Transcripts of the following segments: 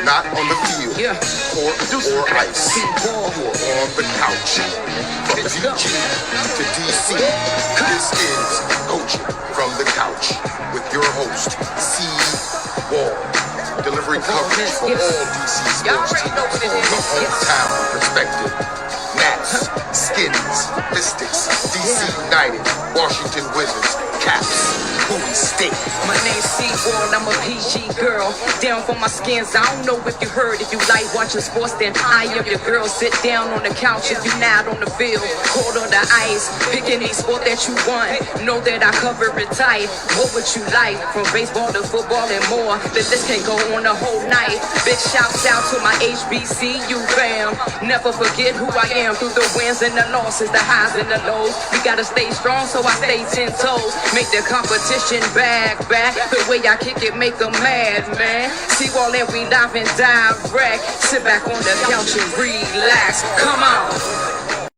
not on the field, court or ice. You are on the couch. From PG to DC, this is Coaching from the Couch with your host, CWall, delivering coverage for all DC sports teams from the hometown perspective. Nats, Skins, Mystics, DC United, Washington Wizards, Caps, Bowie State. My name's CWall, I'm a PG girl. Down for my skins, I don't know if you heard. If you like watching sports, then I am your girl. Sit down on the couch if you're not on the field. Cold on the ice, pick any sport that you want. Know that I cover it tight. What would you like? From baseball to football and more. The list can go on the whole night. Big shouts out to my HBCU fam. Never forget who I am through the wins and the losses, the highs and the lows. We gotta stay strong, so I stay 10 toes. Make the competition back. The way I kick it, make them mad, man. CWall and we live and direct. Sit back on the couch and relax. Come on.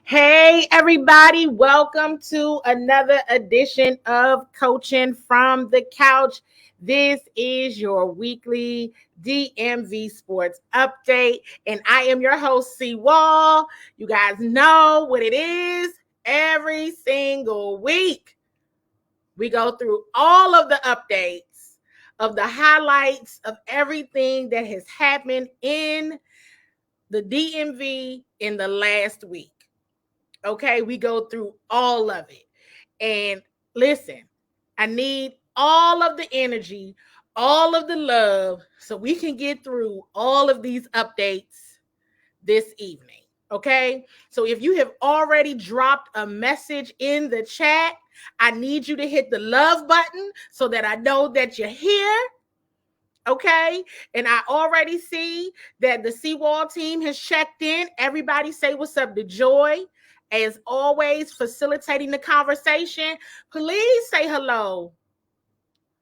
Hey, everybody. Welcome to another edition of Coaching from the Couch. This is your weekly DMV Sports Update, and I am your host, CWall. You guys know what it is. Every single week, we go through all of the updates of the highlights of everything that has happened in the DMV in the last week. Okay, we go through all of it. And listen, I need all of the energy, all of the love, so we can get through all of these updates this evening. Okay, so if you have already dropped a message in the chat, I need you to hit the love button so that I know that you're here. Okay, and I already see that the CWall team has checked in. Everybody say what's up to Joy. As always, facilitating the conversation. Please say hello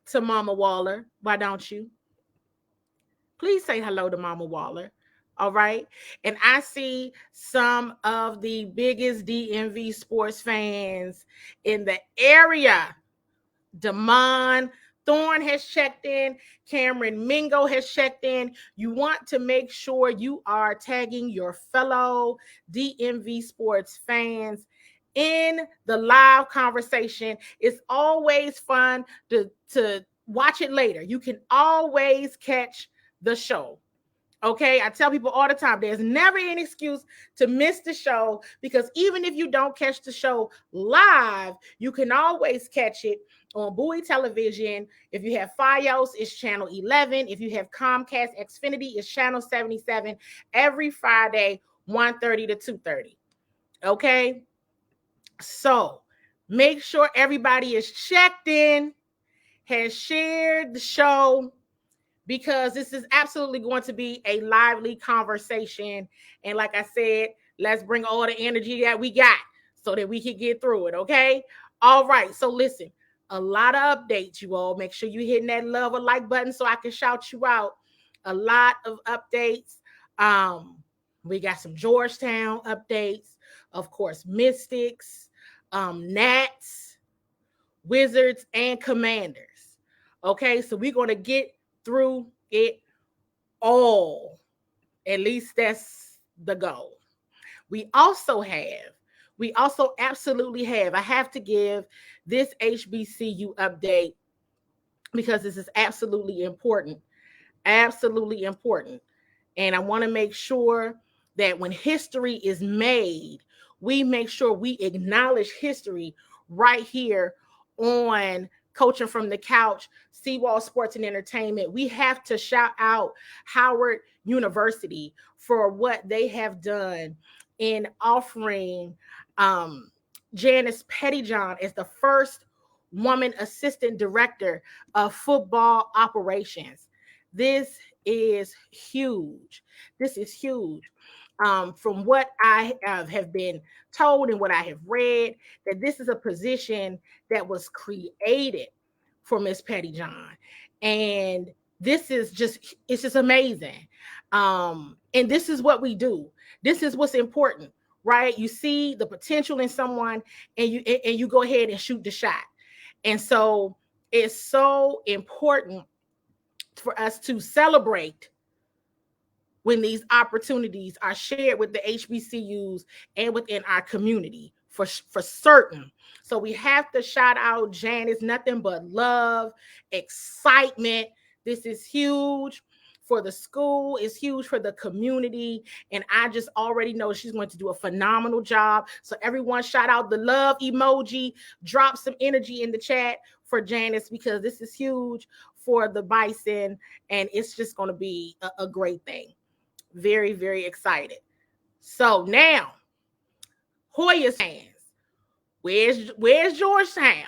to Mama Waller. Why don't you? Please say hello to Mama Waller. All right. And I see some of the biggest DMV sports fans in the area. Damon Thorne has checked in. Cameron Mingo has checked in. You want to make sure you are tagging your fellow DMV sports fans in the live conversation. It's always fun to watch it later. You can always catch the show. Okay, I tell people all the time, there's never an excuse to miss the show, because even if you don't catch the show live, you can always catch it on Bowie Television. If you have Fios, it's channel 11. If you have Comcast Xfinity, it's channel 77 every Friday, 1:30 to 2:30. Okay, so make sure everybody is checked in, has shared the show, because this is absolutely going to be a lively conversation. And like I said, let's bring all the energy that we got so that we can get through it, okay? All right, so listen, a lot of updates, you all. Make sure you're hitting that love or like button so I can shout you out. A lot of updates. We got some Georgetown updates. Of course, Mystics, Nats, Wizards, and Commanders. Okay, so we're going to get through it all. At least that's the goal. We also absolutely have, I have to give this HBCU update because this is absolutely important. Absolutely important. And I want to make sure that when history is made, we make sure we acknowledge history right here on Coaching from the Couch, CWall Sports and Entertainment. We have to shout out Howard University for what they have done in offering Janice Pettyjohn as the first woman assistant director of football operations. This is huge. This is huge. From what I have been told and what I have read, that this is a position that was created for Miss Pettyjohn. And this is it's just amazing. And this is what we do. This is what's important, right? You see the potential in someone and you go ahead and shoot the shot. And so it's so important for us to celebrate when these opportunities are shared with the HBCUs and within our community for certain. So we have to shout out Janice, nothing but love, excitement. This is huge for the school, it's huge for the community. And I just already know she's going to do a phenomenal job. So everyone shout out the love emoji, drop some energy in the chat for Janice, because this is huge for the Bison. And it's just going to be a great thing. Very, very excited. So now, Hoyas fans, where's Georgetown?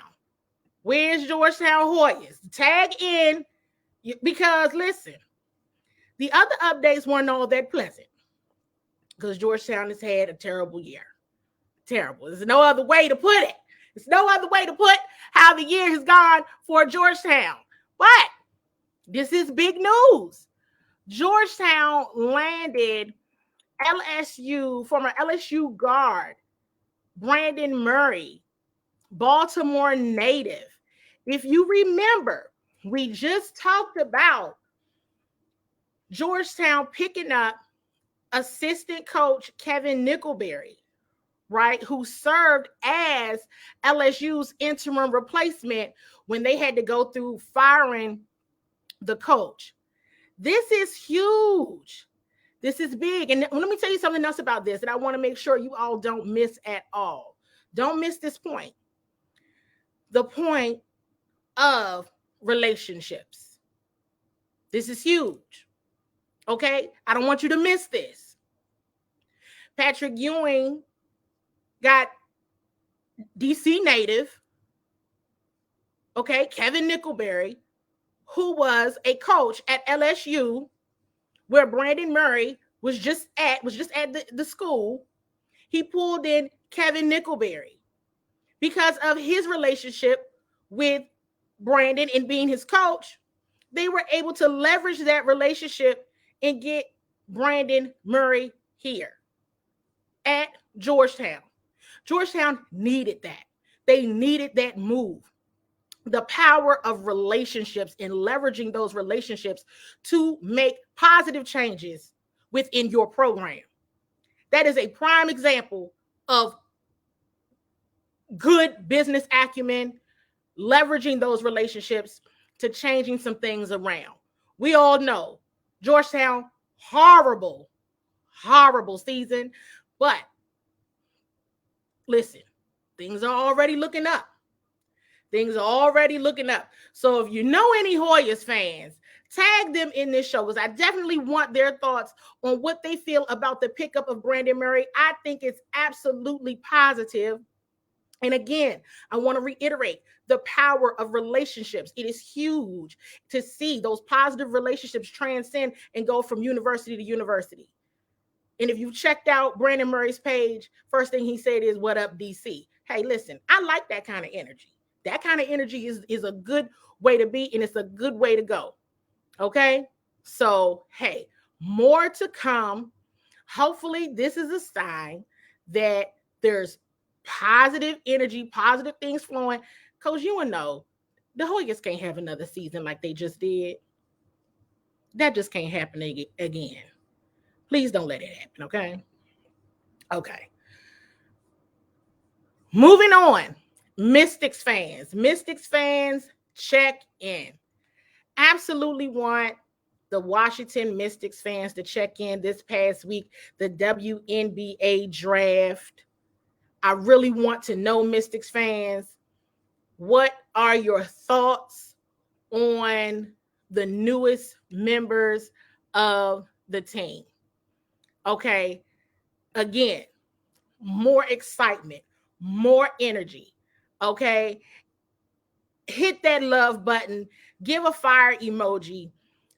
Where's Georgetown Hoyas? Tag in, because listen, the other updates weren't all that pleasant, because Georgetown has had a terrible year. Terrible. There's no other way to put it. There's no other way to put how the year has gone for Georgetown. But this is big news. Georgetown landed former LSU guard, Brandon Murray, Baltimore native. If you remember, we just talked about Georgetown picking up assistant coach Kevin Nickelberry, right, who served as LSU's interim replacement when they had to go through firing the coach. This is huge. This is big. And let me tell you something else about this that I want to make sure you all don't miss at all. Don't miss this point. The point of relationships. This is huge. Okay? I don't want you to miss this. Patrick Ewing got DC native, okay, Kevin Nickelberry, who was a coach at LSU, where Brandon Murray was just at the school. He pulled in Kevin Nickelberry because of his relationship with Brandon and being his coach. They were able to leverage that relationship and get Brandon Murray here at Georgetown. Georgetown needed that. They needed that move. The power of relationships and leveraging those relationships to make positive changes within your program. That is a prime example of good business acumen, leveraging those relationships to changing some things around. We all know Georgetown, horrible season, but listen, things are already looking up. Things are already looking up. So if you know any Hoyas fans, tag them in this show, because I definitely want their thoughts on what they feel about the pickup of Brandon Murray. I think it's absolutely positive. And again, I want to reiterate the power of relationships. It is huge to see those positive relationships transcend and go from university to university. And if you checked out Brandon Murray's page, first thing he said is, "What up, DC?" Hey, listen, I like that kind of energy. That kind of energy is a good way to be, and it's a good way to go. Okay? So, hey, more to come. Hopefully, this is a sign that there's positive energy, positive things flowing. Coach, you know, the Hoyas can't have another season like they just did. That just can't happen again. Please don't let it happen, okay? Okay. Moving on. Mystics fans, check in. Absolutely want the Washington Mystics fans to check in this past week, the WNBA draft. I really want to know, Mystics fans, what are your thoughts on the newest members of the team? Okay, again, more excitement, more energy. Okay, hit that love button, give a fire emoji.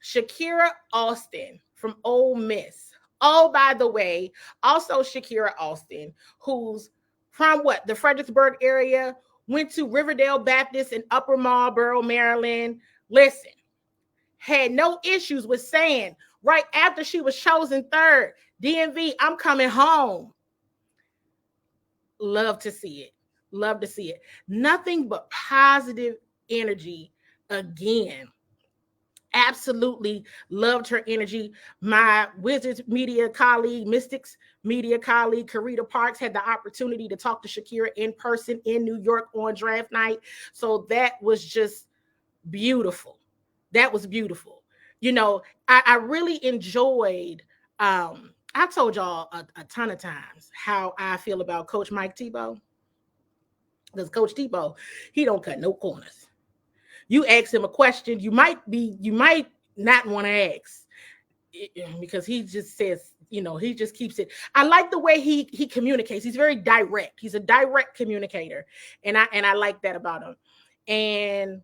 Shakira Austin from Ole Miss. Oh, by the way, also Shakira Austin, who's from the Fredericksburg area, went to Riverdale Baptist in Upper Marlboro, Maryland. Listen, had no issues with saying right after she was chosen third, DMV, I'm coming home. Love to see it. Love to see it. Nothing but positive energy again Absolutely loved her energy. My Wizards media colleague, Mystics media colleague, Karita Parks, had the opportunity to talk to Shakira in person in New York on draft night. So that was just beautiful. That was beautiful. I really enjoyed, I told y'all a ton of times how I feel about Coach Mike Tebow. Because Coach Tebow, he don't cut no corners. You ask him a question, you might not want to ask because he just says, he just keeps it. I like the way he communicates. He's very direct. He's a direct communicator, and I like that about him. And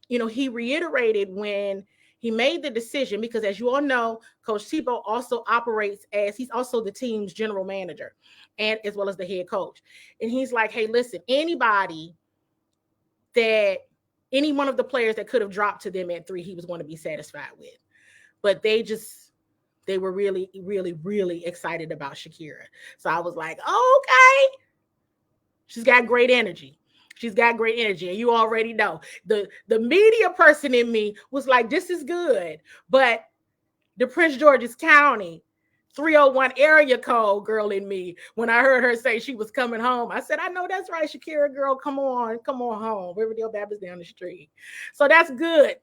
he reiterated when he made the decision, because as you all know, Coach Tebow also operates as, he's also the team's general manager and as well as the head coach. And he's like, hey, listen, any one of the players that could have dropped to them at 3, he was going to be satisfied with. But they were really, really, really excited about Shakira. So I was like, okay, she's got great energy. She's got great energy. And you already know the media person in me was like, this is good. But the Prince George's County 301 area code girl in me, when I heard her say she was coming home, I said, I know that's right, Shakira girl, come on home. Riverdale Baptist down the street. So that's good.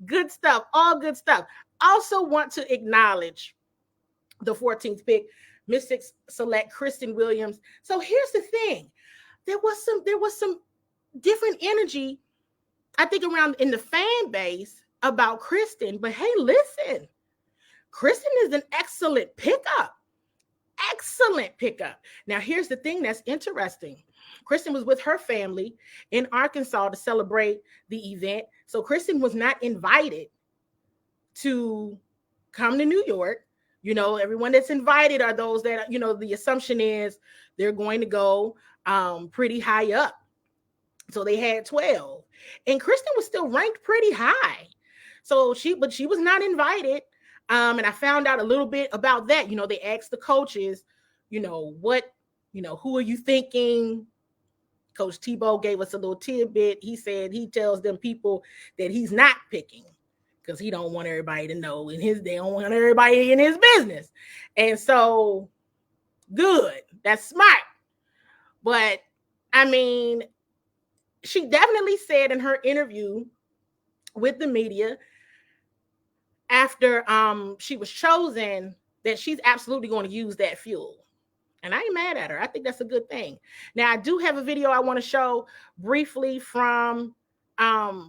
Good stuff. All good stuff. Also want to acknowledge the 14th pick, Mystics select Kristen Williams. So here's the thing. There was some different energy, I think, around in the fan base about Kristen. But hey, listen, Kristen is an excellent pickup. Excellent pickup. Now, here's the thing that's interesting. Kristen was with her family in Arkansas to celebrate the event. So Kristen was not invited to come to New York. Everyone that's invited are those that, the assumption is they're going to go pretty high up. So they had 12. And Kristen was still ranked pretty high. But she was not invited. And I found out a little bit about that. They asked the coaches, who are you thinking? Coach Tebow gave us a little tidbit. He said he tells them people that he's not picking because he don't want everybody to know they don't want everybody in his business. And so good. That's smart. But I mean, she definitely said in her interview with the media after she was chosen that she's absolutely going to use that fuel. And I ain't mad at her. I think that's a good thing. Now, I do have a video I want to show briefly from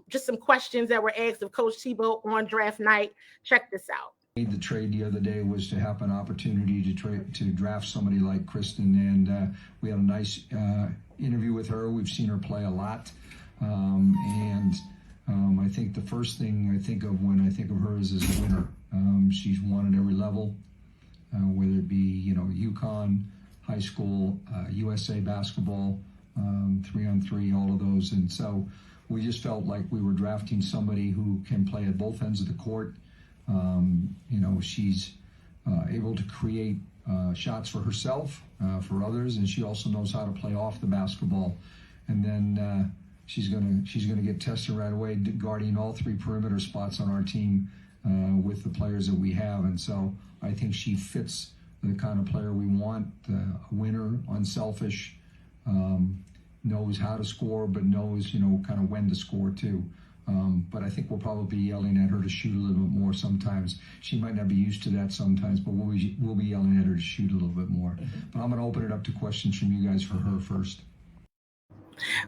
just some questions that were asked of Coach Tebow on draft night. Check this out. The trade the other day was to have an opportunity to draft somebody like Kristen, and we had a nice interview with her. We've seen her play a lot, and I think the first thing I think of when I think of her is as a winner. She's won at every level, whether it be UConn, high school, USA basketball, 3-on-3, all of those, and so we just felt like we were drafting somebody who can play at both ends of the court. She's able to create shots for herself, for others, and she also knows how to play off the basketball. And then she's gonna get tested right away, guarding all 3 perimeter spots on our team with the players that we have. And so I think she fits the kind of player we want, a winner, unselfish, knows how to score, but knows kind of when to score too. But I think we'll probably be yelling at her to shoot a little bit more sometimes. She might not be used to that sometimes, but we'll be yelling at her to shoot a little bit more. But I'm going to open it up to questions from you guys for her first.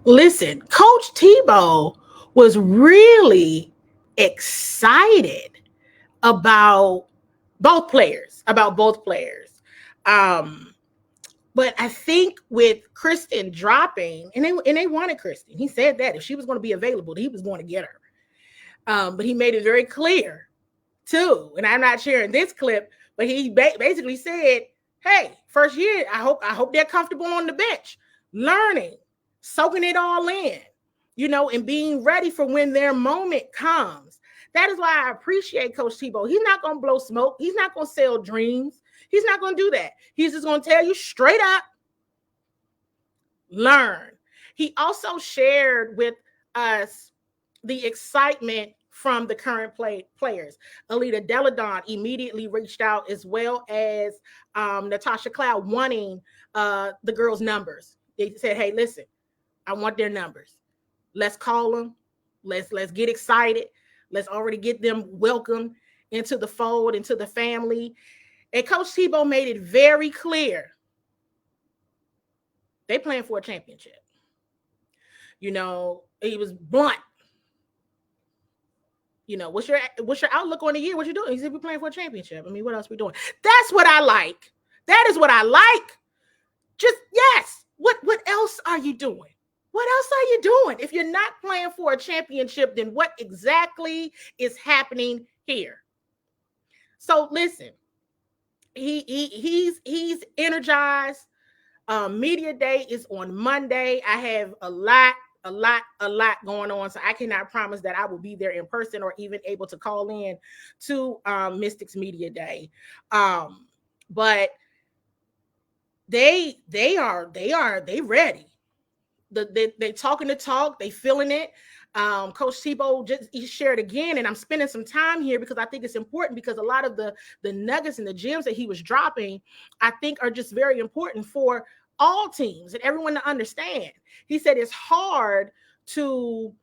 Listen, Coach Tebow was really excited about both players. But I think with Kristen dropping, and they wanted Kristen. He said that if she was going to be available, he was going to get her. But he made it very clear, too. And I'm not sharing this clip, but he basically said, hey, first year, I hope they're comfortable on the bench, learning, soaking it all in, and being ready for when their moment comes. That is why I appreciate Coach Tebow. He's not going to blow smoke. He's not going to sell dreams. He's not going to do that. He's just going to tell you straight up, learn. He also shared with us the excitement from the current players. Alita Deladon immediately reached out, as well as Natasha Cloud, wanting the girls' numbers. They said, hey, listen, I want their numbers. Let's call them. Let's get excited. Let's already get them welcomed into the fold, into the family. And Coach Tebow made it very clear they playing for a championship. You know, he was blunt. You know, what's your outlook on the year? What you doing? He said, we're playing for a championship. I mean, what else we doing? That's what I like. That is what I like. Just, yes. What else are you doing? What else are you doing? If you're not playing for a championship, then what exactly is happening here? So listen, he's energized. Media day is on Monday. I have a lot going on, so I cannot promise that I will be there in person or even able to call in to Mystics Media Day. But they ready. They talking the talk, they feeling it. Coach Tebow he shared again, and I'm spending some time here because I think it's important, because a lot of the nuggets and the gems that he was dropping, I think, are just very important for all teams and everyone to understand. He said it's hard to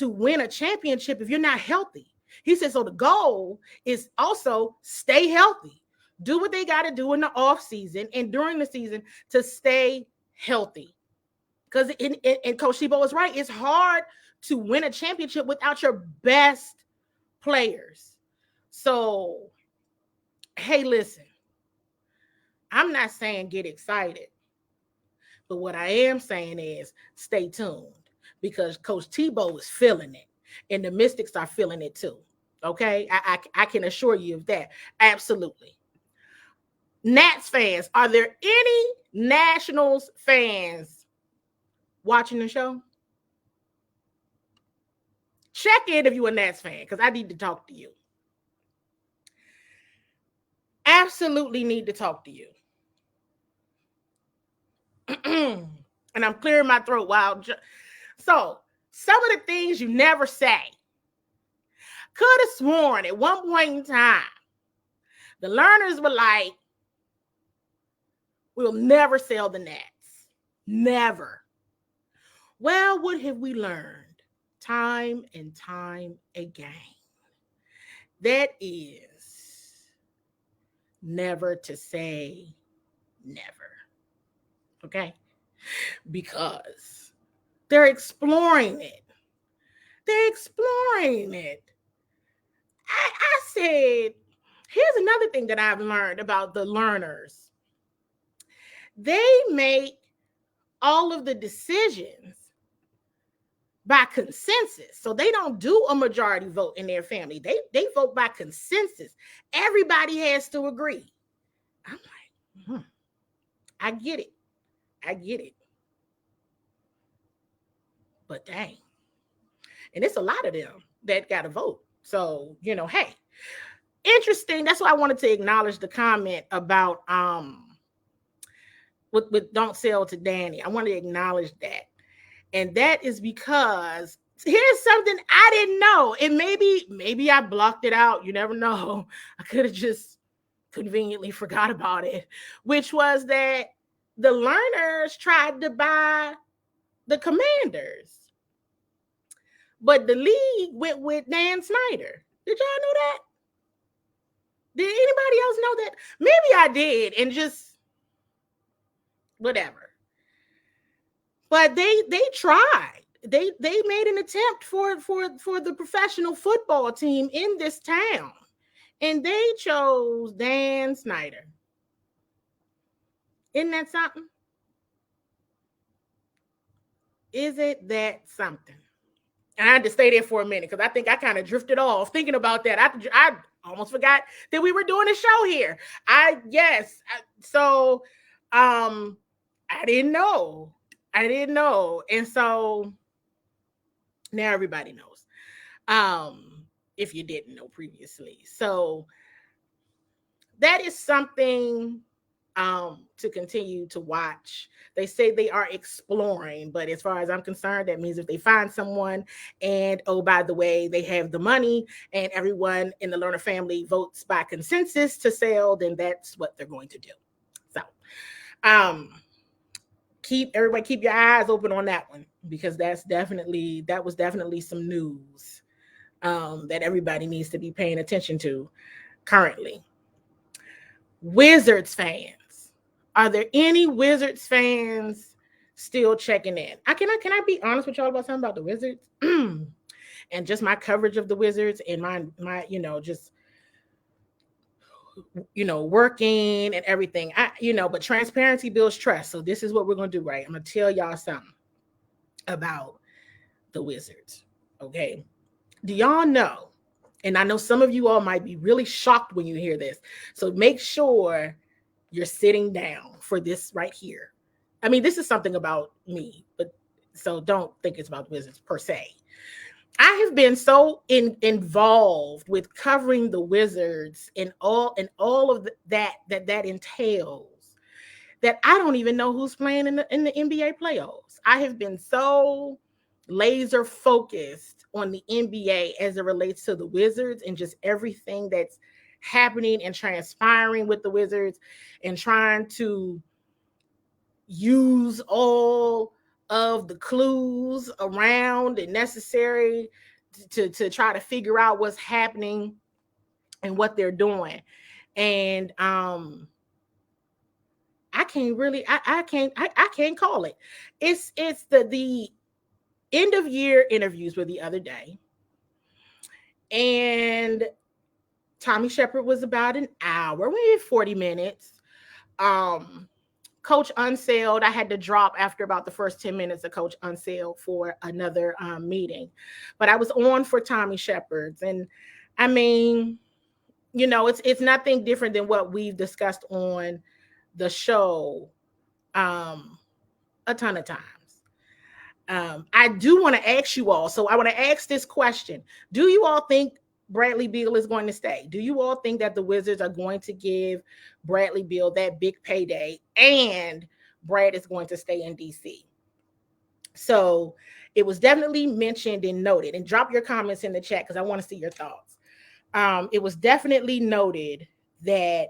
win a championship if you're not healthy. He said, so the goal is also stay healthy. Do what they got to do in the off season and during the season to stay healthy. Because and Coach Tebow is right. It's hard to win a championship without your best players. So, hey, listen, I'm not saying get excited. But what I am saying is stay tuned, because Coach Tebow is feeling it and the Mystics are feeling it too. Okay. I can assure you of that. Absolutely. Nats fans, are there any Nationals fans watching the show? Check in if you're a Nats fan, because I need to talk to you. Absolutely need to talk to you. And I'm clearing my throat while. So, some of the things you never say. Could have sworn at one point in time, the learners were like, we'll never sell the Nats. Never. Well, what have we learned time and time again? That is never to say never. Okay? Because they're exploring it. They're exploring it. I said, here's another thing that I've learned about the learners. They make all of the decisions by consensus. So they don't do a majority vote in their family. They vote by consensus. Everybody has to agree. I'm like, I get it. But dang. And it's a lot of them that got to vote. So, you know, hey, interesting. That's why I wanted to acknowledge the comment about with Don't Sell to Danny. I want to acknowledge that. And that is because here's something I didn't know. And maybe I blocked it out. You never know. I could have just conveniently forgot about it, which was that the learners tried to buy the Commanders. But the league went with Dan Snyder. Did y'all know that? Did anybody else know that? Maybe I did, and just whatever. But they tried. They made an attempt for the professional football team in this town, and they chose Dan Snyder. Isn't that something? Is it that something? And I had to stay there for a minute because I think I kind of drifted off thinking about that. I almost forgot that we were doing a show here. I didn't know. And so now everybody knows. If you didn't know previously. So that is something to continue to watch. They say they are exploring, but as far as I'm concerned, that means if they find someone and, oh, by the way, they have the money and everyone in the Lerner family votes by consensus to sell, then that's what they're going to do. So keep your eyes open on that one, because that was definitely some news that everybody needs to be paying attention to currently. Wizards fans, are there any Wizards fans still checking in? Can I be honest with y'all about something about the Wizards and just my coverage of the Wizards and my just working and everything. But transparency builds trust. So this is what we're gonna do, right? I'm gonna tell y'all something about the Wizards. Okay. Do y'all know? And I know some of you all might be really shocked when you hear this. So make sure you're sitting down for this right here. I mean, this is something about me, but so don't think it's about the Wizards per se. I have been so involved with covering the Wizards and all of that entails, that I don't even know who's playing in the NBA playoffs. I have been so laser focused on the NBA as it relates to the Wizards and just everything that's happening and transpiring with the Wizards, and trying to use all of the clues around and necessary to try to figure out what's happening and what they're doing. And I can't call it. It's the end of year interviews were the other day, and Tommy Shepard was about an hour, maybe 40 minutes. Coach Unsailed, I had to drop after about the first 10 minutes of Coach Unsailed for another meeting. But I was on for Tommy Shepard's. And I mean, it's nothing different than what we've discussed on the show a ton of times. I do want to ask you all. So I want to ask this question. Do you all think Bradley Beal is going to stay? Do you all think that the Wizards are going to give Bradley Beal that big payday and Brad is going to stay in DC? So it was definitely mentioned and noted, and drop your comments in the chat because I want to see your thoughts. It was definitely noted that,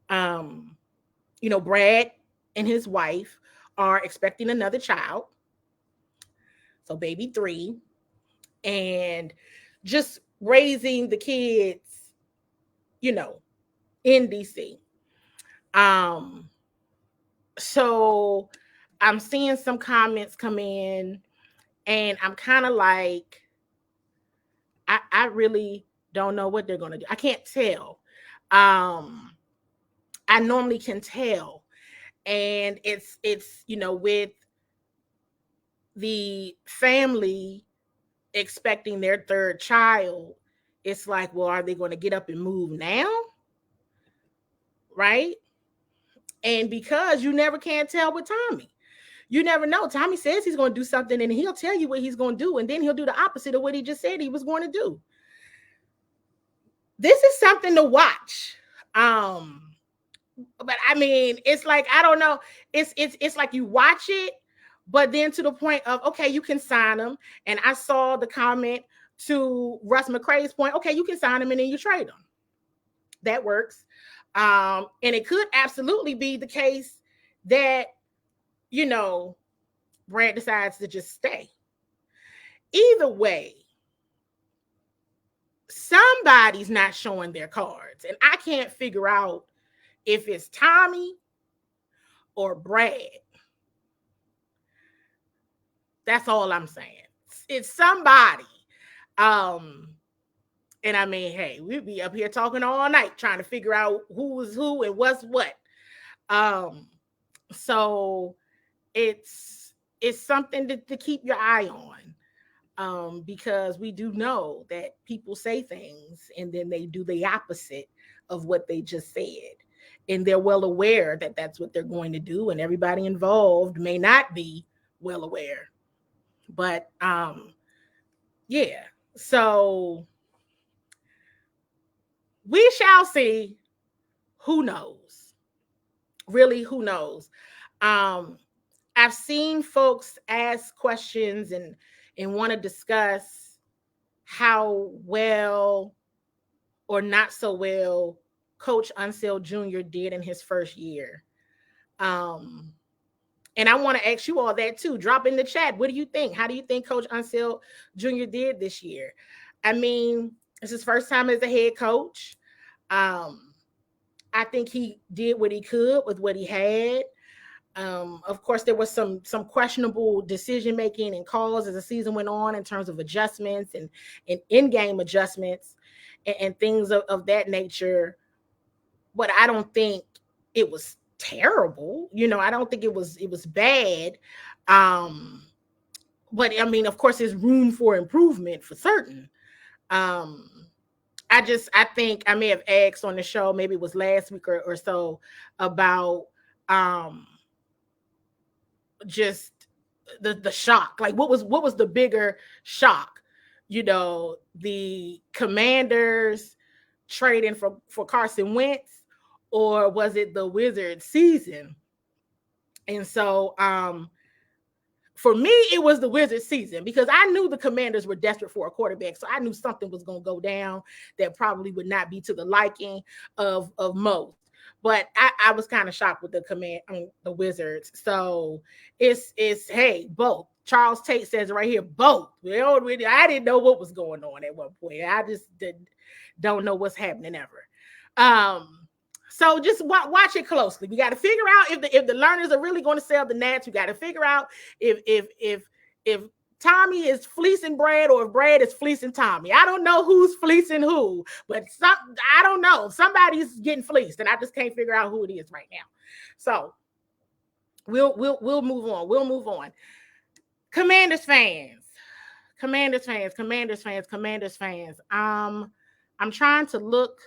Brad and his wife are expecting another child. So baby 3, and just raising the kids, in DC. So I'm seeing some comments come in, and I'm kind of like, I really don't know what they're going to do. I can't tell. I normally can tell. And it's with the family expecting their third child, it's like, well, are they going to get up and move now? Right? And because you never can tell with Tommy. You never know. Tommy says he's going to do something, and he'll tell you what he's going to do, and then he'll do the opposite of what he just said he was going to do. This is something to watch. But I mean, it's like, I don't know. It's like you watch it, but then to the point of, okay, you can sign him. And I saw the comment to Russ McCray's point, okay, you can sign him and then you trade him. That works. And it could absolutely be the case that, Brad decides to just stay. Either way, somebody's not showing their cards. And I can't figure out if it's Tommy or Brad. That's all I'm saying. It's somebody. And I mean, hey, we'd be up here talking all night trying to figure out who is who and what's what. So it's something to keep your eye on, because we do know that people say things and then they do the opposite of what they just said. And they're well aware that that's what they're going to do. And everybody involved may not be well aware. But yeah, so we shall see. Who knows? really, who knows? I've seen folks ask questions and want to discuss how well or not so well Coach Unseld Jr. did in his first year. And I want to ask you all that too. Drop in the chat. What do you think? How do you think Coach Unseld Jr. did this year? I mean, it's his first time as a head coach. I think he did what he could with what he had. Of course, there was some questionable decision making and calls as the season went on in terms of adjustments and in-game adjustments and things of that nature. But I don't think it was terrible. I don't think it was bad. But I mean, of course, there's room for improvement for certain. I think I may have asked on the show, maybe it was last week or so, about just the shock. Like what was the bigger shock? The Commanders trading for Carson Wentz, or was it the Wizards season? And so for me, it was the Wizards season, because I knew the Commanders were desperate for a quarterback. So I knew something was going to go down that probably would not be to the liking of most. But I was kind of shocked with the Wizards. So it's hey, both. Charles Tate says right here, both. I didn't know what was going on at one point. I just don't know what's happening ever. So just watch it closely. We got to figure out if the learners are really going to sell the Nats. We got to figure out if Tommy is fleecing Brad or if Brad is fleecing Tommy. I don't know who's fleecing who, but I don't know. Somebody's getting fleeced, and I just can't figure out who it is right now. So we'll move on. We'll move on. Commanders fans. I'm trying to look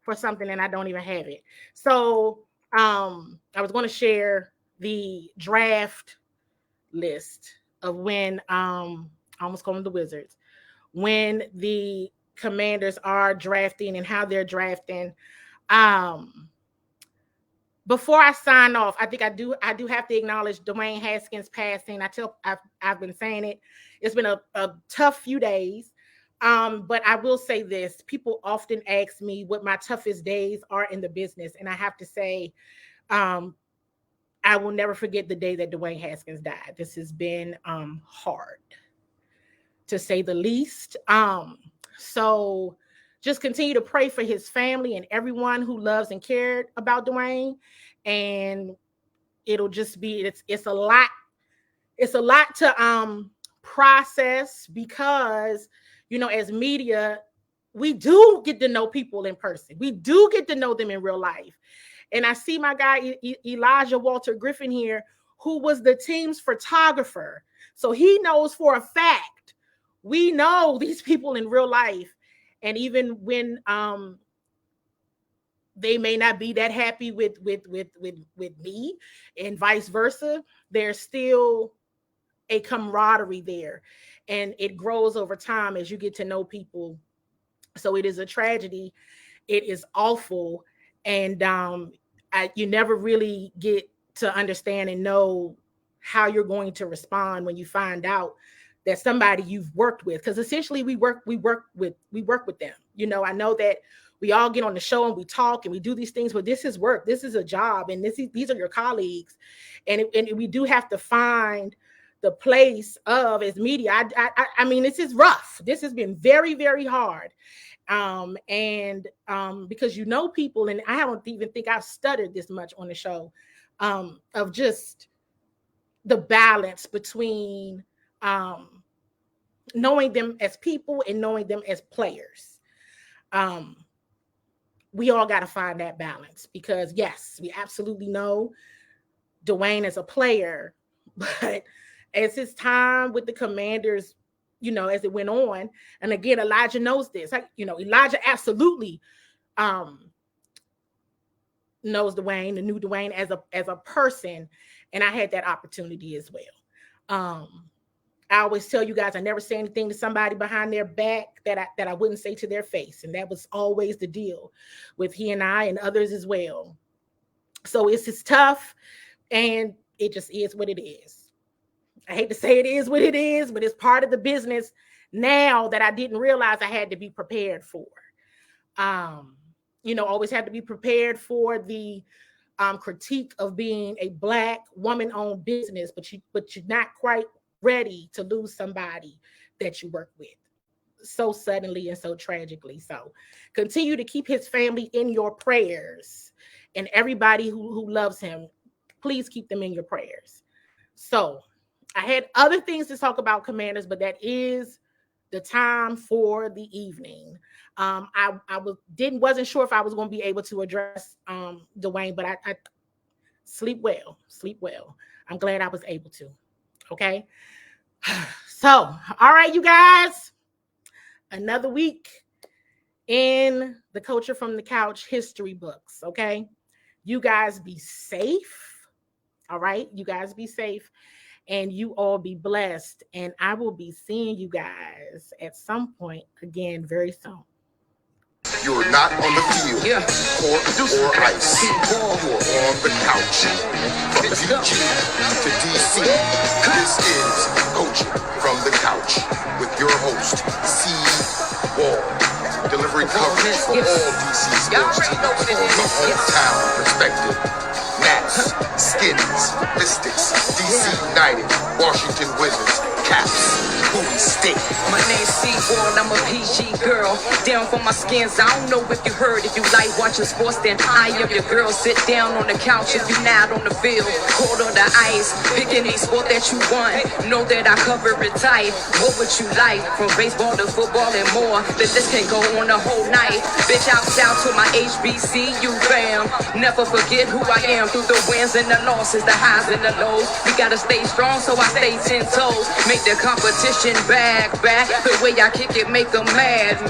for something and I don't even have it. So I was going to share the draft list of when I almost called them the Wizards, when the Commanders are drafting and how they're drafting. Before I sign off, I think I do have to acknowledge Dwayne Haskins passing. I've been saying it. It's been a tough few days. But I will say this. People often ask me what my toughest days are in the business. And I have to say, I will never forget the day that Dwayne Haskins died. This has been hard, to say the least. So just continue to pray for his family and everyone who loves and cared about Dwayne. And it'll just be, it's a lot. It's a lot to process, because as media, we do get to know people in person. We do get to know them in real life. And I see my guy, Elijah Walter Griffin here, who was the team's photographer. So he knows for a fact, we know these people in real life. And even when they may not be that happy with me and vice versa, there's still a camaraderie there. And it grows over time as you get to know people. So it is a tragedy. It is awful. And you never really get to understand and know how you're going to respond when you find out that somebody you've worked with, because essentially we work with them. I know that we all get on the show and we talk and we do these things, but this is work. This is a job, and these are your colleagues. And we do have to find the place of, as media. I mean, this is rough. This has been very, very hard. Because people, and I don't even think I've stuttered this much on the show, of just the balance between knowing them as people and knowing them as players. We all got to find that balance, because yes, we absolutely know Dwayne as a player, but as his time with the Commanders, as it went on, and again, Elijah knows this. Elijah absolutely knows Dwayne, the new Dwayne, as a person, and I had that opportunity as well. I always tell you guys, I never say anything to somebody behind their back that I wouldn't say to their face, and that was always the deal with he and I and others as well. So it's just tough, and it just is what it is. I hate to say it is what it is, but it's part of the business now that I didn't realize I had to be prepared for. Always had to be prepared for the critique of being a Black woman-owned business, but you're not quite ready to lose somebody that you work with so suddenly and so tragically. So continue to keep his family in your prayers, and everybody who loves him, please keep them in your prayers. So I had other things to talk about, Commanders, but that is the time for the evening. I wasn't sure if I was going to be able to address Dwayne, but I sleep well. I'm glad I was able to. Okay. So, all right, you guys, another week in the Culture from the Couch history books. Okay. You guys be safe. All right. You guys be safe. And you all be blessed. And I will be seeing you guys at some point again very soon. You're not on the field, court, or ice. CWall, you're on the couch. From DG to DC, this is Coaching from the Couch with your host, CWall. Delivering coverage for all DC sports teams from the hometown perspective. Nats, Skins, Mystics, DC United, Washington Wizards, Caps, Bowie State. My name's CWall, I'm a PG girl. Down for my skins, I don't know if you heard. If you like watching sports, then I am your girl. Sit down on the couch if you not on the field. Cold on the ice, pick any sport that you want. Know that I cover it tight. What would you like? From baseball to football and more. The list can go on the whole night. Bitch, out to my HBCU fam. Never forget who I am. Through the wins and the losses, the highs and the lows. We gotta stay strong, so I stay 10 toes. Make the competition back. The way I kick it, make them mad.